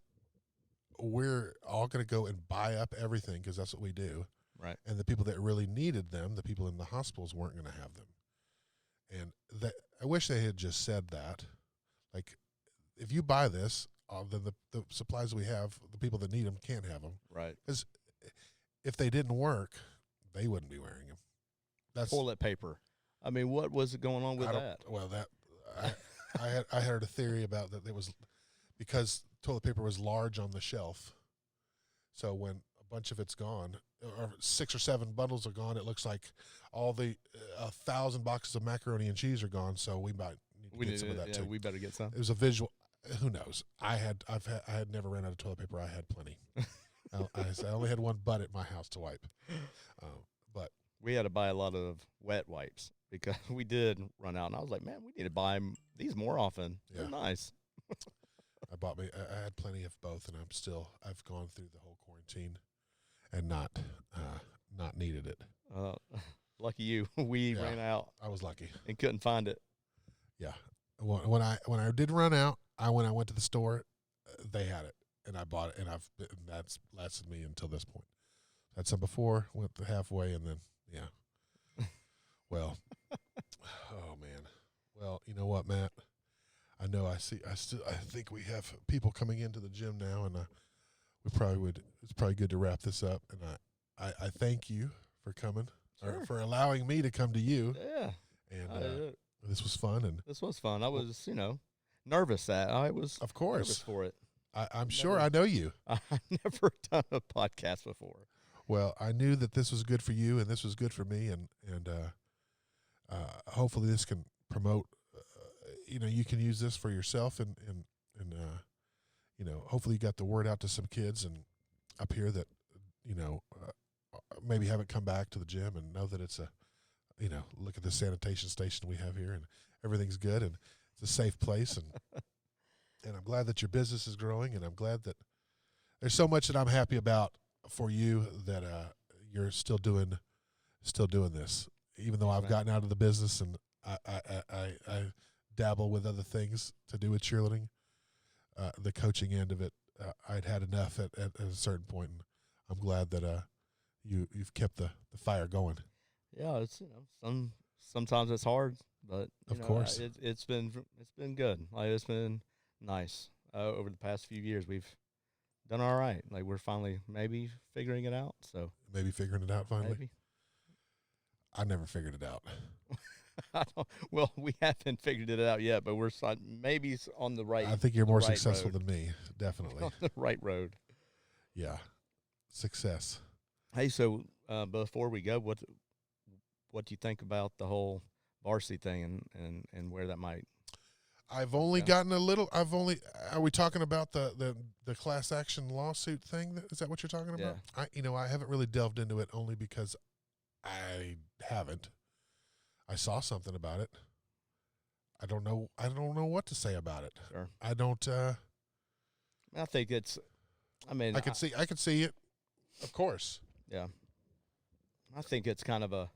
we're all going to go and buy up everything because that's what we do. Right. And the people that really needed them, the people in the hospitals, weren't going to have them. And I wish they had just said that. Like, if you buy this, then the supplies we have, the people that need them can't have them. Right. Because if they didn't work, they wouldn't be wearing them. That's toilet paper. What was going on with that? Well, I heard a theory about that. There was because toilet paper was large on the shelf, so when a bunch of it's gone, or 6 or 7 bundles are gone, it looks like all the 1,000 boxes of macaroni and cheese are gone. So we might need to get some of that too. We better get some. It was a visual. Who knows? I had never ran out of toilet paper. I had plenty. I only had one butt at my house to wipe. But we had to buy a lot of wet wipes because we did run out. And I was like, man, we need to buy these more often. Yeah. They're nice. I had plenty of both, and I've gone through the whole quarantine and not needed it. Lucky you. We ran out. I was lucky and couldn't find it. Yeah. When I did run out, I went to the store, they had it, and I bought it, and that's lasted me until this point. Had some before, went to halfway, and then well, oh man. Well, you know what, Matt? I know I think we have people coming into the gym now, and it's probably good to wrap this up. And I thank you for coming, or for allowing me to come to you. Yeah. And this was fun. And this was fun. I was, nervous that I was of course nervous for it. I'm sure I know you. I've never done a podcast before. Well, I knew that this was good for you, and this was good for me, and hopefully this can promote. You can use this for yourself, and hopefully you got the word out to some kids and up here that maybe haven't come back to the gym and know that it's look at the sanitation station we have here, and everything's good, and it's a safe place, and I'm glad that your business is growing, and I'm glad that there's so much that I'm happy about for you that you're still doing this, even though I've gotten out of the business and I dabble with other things to do with cheerleading. The coaching end of it, I'd had enough at a certain point, and I'm glad that you've kept the fire going. Yeah, it's sometimes it's hard, but of course it's been good. Like, it's been nice over the past few years. We've done all right. Like, we're finally maybe figuring it out. So maybe figuring it out finally. Maybe. I never figured it out. Well, we haven't figured it out yet, but we're maybe on the right. I think you're more successful than me, definitely. On the right road. Yeah, success. Hey, so before we go, what do you think about the whole varsity thing and where that might? I've only gotten a little. Are we talking about the class action lawsuit thing? Is that what you're talking about? Yeah. I haven't really delved into it, only because I haven't. I saw something about it. I don't know what to say about it. Sure. I don't. I think it's. I mean, I could see it. Of course. Yeah. I think it's kind of a.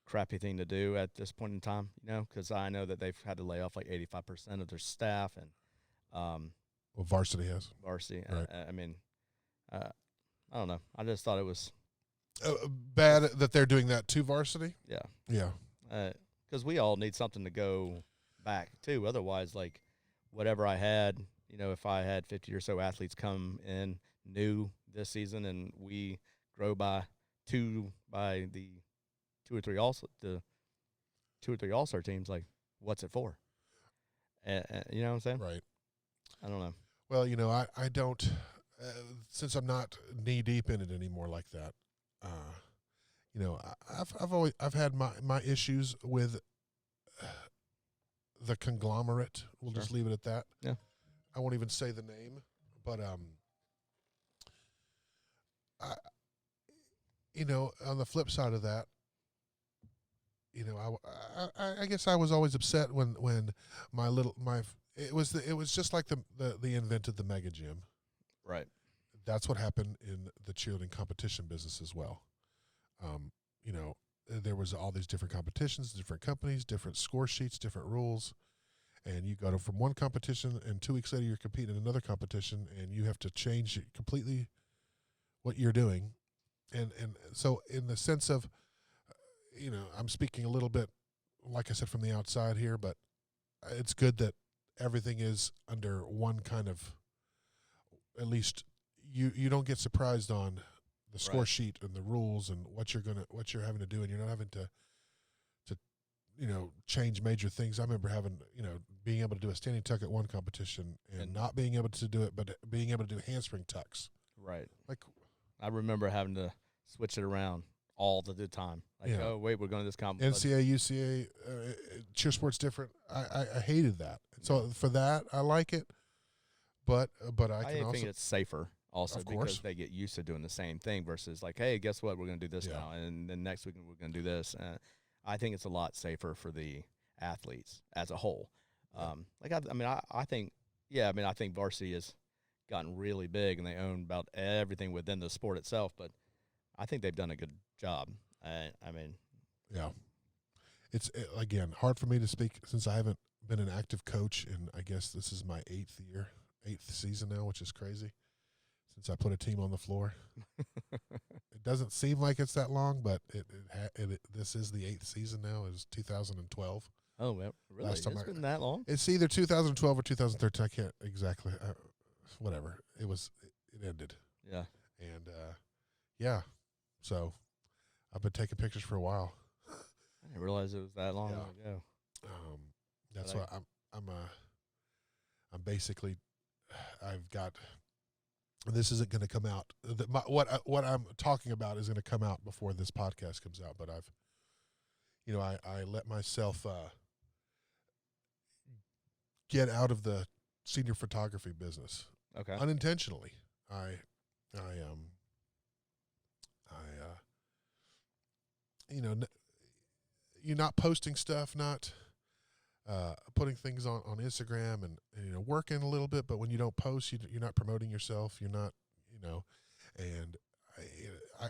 Crappy thing to do at this point in time, because I know that they've had to lay off like 85% of their staff, and well, varsity has. Varsity. Right. I don't know. I just thought it was bad that they're doing that to varsity. Yeah. Yeah. Because we all need something to go back to. Otherwise, like, whatever I had, if I had 50 or so athletes come in new this season and we grow by the two or three all-star teams, like, what's it for? You know what I'm saying? Right. I don't know. Well, I don't. Since I'm not knee deep in it anymore like that, I've had my issues with the conglomerate. We'll just leave it at that. Yeah. I won't even say the name, but on the flip side of that, I guess I was always upset when it was just like they invented the mega gym. Right. That's what happened in the cheerleading competition business as well. There was all these different competitions, different companies, different score sheets, different rules, and you go from one competition, and 2 weeks later you're competing in another competition, and you have to change completely what you're doing. And so in the sense of, I'm speaking a little bit, like I said, from the outside here, but it's good that everything is under one kind of, at least you don't get surprised on the score sheet and the rules and what you're having to do, and you're not having to change major things. I remember having, being able to do a standing tuck at one competition and not being able to do it, but being able to do handspring tucks. Right. Like, I remember having to switch it around all the time. Like, Yeah. oh, wait, we're going to this comp. NCAA, UCA, cheer sport's different. I hated that. So for that, I like it. But I can also think it's safer also Of course. because they get used to doing the same thing versus like, hey, guess what? We're going to do this Yeah. now, and then next week we're going to do this. I think it's a lot safer for the athletes as a whole. I think varsity has gotten really big and they own about everything within the sport itself. But I think they've done a good job. Yeah. It's, again, hard for me to speak since I haven't been an active coach, and I guess this is my eighth season now, which is crazy, since I put a team on the floor. It doesn't seem like it's that long, but this is the 8th season now. It was 2012. Oh, well, really? Last time It's been that long? It's either 2012 or 2013. I can't exactly. Whatever. It ended. Yeah. And, yeah. So I've been taking pictures for a while. I didn't realize it was that long ago. That's why I'm basically, I've got, this isn't going to come out. What I'm talking about is going to come out before this podcast comes out, but I let myself get out of the senior photography business. Okay. Unintentionally. You're not posting stuff, not putting things on Instagram and working a little bit, but when you don't post, you're not promoting yourself. You're not, and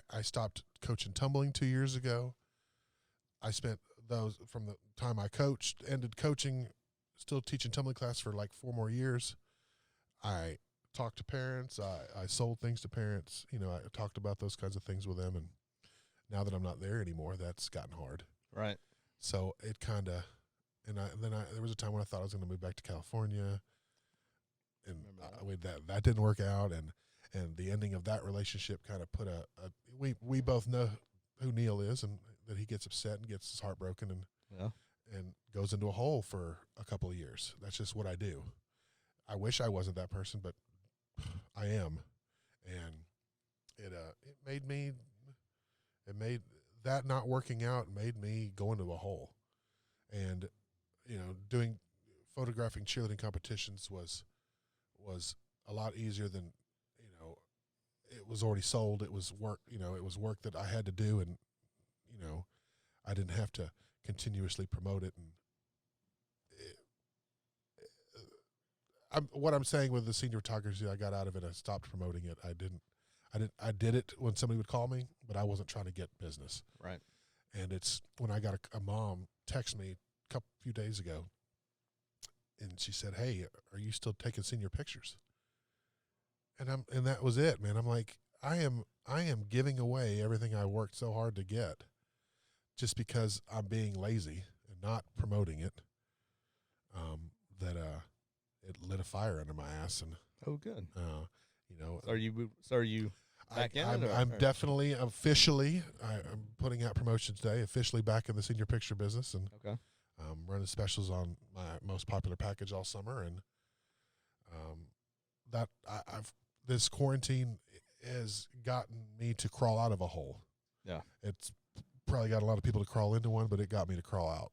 I stopped coaching tumbling 2 years ago. I spent those from the time I ended coaching, still teaching tumbling class for like 4 more years. I talked to parents. I sold things to parents. I talked about those kinds of things with them. And now that I'm not there anymore, that's gotten hard. Right. So it kind of, there was a time when I thought I was going to move back to California, and that didn't work out. And the ending of that relationship kind of put we both know who Neil is, and that he gets upset and gets his heart broken and goes into a hole for a couple of years. That's just what I do. I wish I wasn't that person, but I am. And it made that not working out made me go into a hole. And photographing cheerleading competitions was a lot easier than, it was already sold. It was work, it was work that I had to do, and I didn't have to continuously promote it. And what I'm saying with the senior photography, I got out of it. I stopped promoting it. I did it when somebody would call me, but I wasn't trying to get business. Right. And it's when I got a mom text me a few days ago, and she said, "Hey, are you still taking senior pictures?" And that was it, man. I'm like, I am giving away everything I worked so hard to get, just because I'm being lazy and not promoting it. It lit a fire under my ass, and good. So are you back in? I'm definitely officially. I'm putting out promotions today. Officially back in the senior picture business, and running specials on my most popular package all summer. And this quarantine has gotten me to crawl out of a hole. Yeah, it's probably got a lot of people to crawl into one, but it got me to crawl out.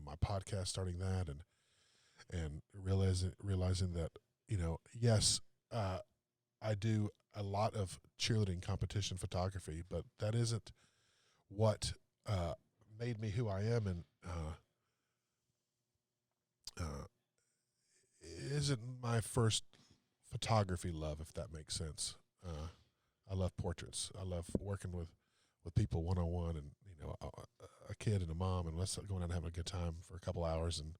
My podcast, starting that, and realizing that yes, I do a lot of cheerleading competition photography, but that isn't what made me who I am, and isn't my first photography love, if that makes sense. I love portraits. I love working with people one-on-one, and a kid and a mom, and let's going out and having a good time for a couple hours, and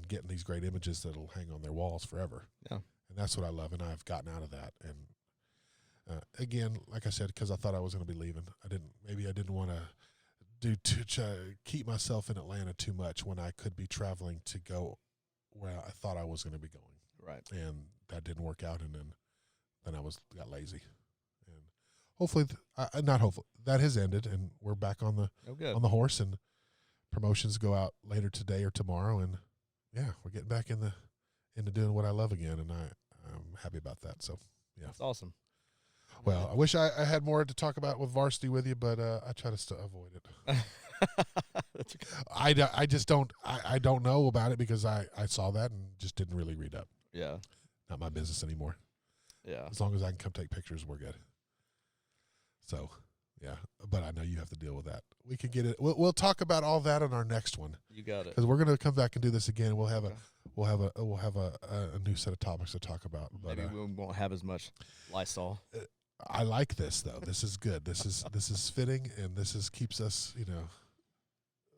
getting these great images that'll hang on their walls forever. Yeah. And that's what I love, and I've gotten out of that. And again, like I said, because I thought I was going to be leaving, I didn't want to keep myself in Atlanta too much when I could be traveling to go where I thought I was going to be going. Right. And that didn't work out, and then I got lazy. And hopefully, not hopefully, that has ended, and we're back on the horse, and promotions go out later today or tomorrow, and yeah, we're getting back into doing what I love again, and I'm happy about that. So yeah, that's awesome. Well, I wish I had more to talk about with varsity with you, but I try to avoid it. That's okay. I just I don't know about it because I saw that and just didn't really read up. Yeah. Not my business anymore. Yeah. As long as I can come take pictures, we're good. So, yeah, but I know you have to deal with that. We can get it. We'll talk about all that on our next one. You got it. Because we're going to come back and do this again. We'll have Okay. we'll have a new set of topics to talk about. But Maybe we won't have as much Lysol. I like this though. This is good. This is fitting, and keeps us.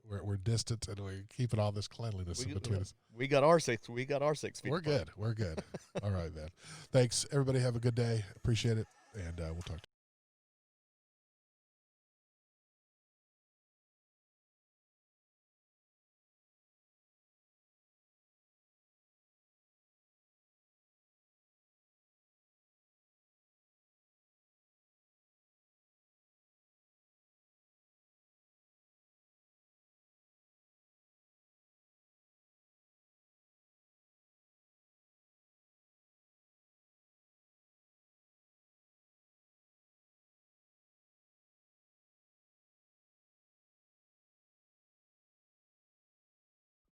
We're distant, and we keeping all this cleanliness in between us. We got our 6 feet. We're good. We're good. All right, man. Thanks, everybody. Have a good day. Appreciate it, and we'll talk to you.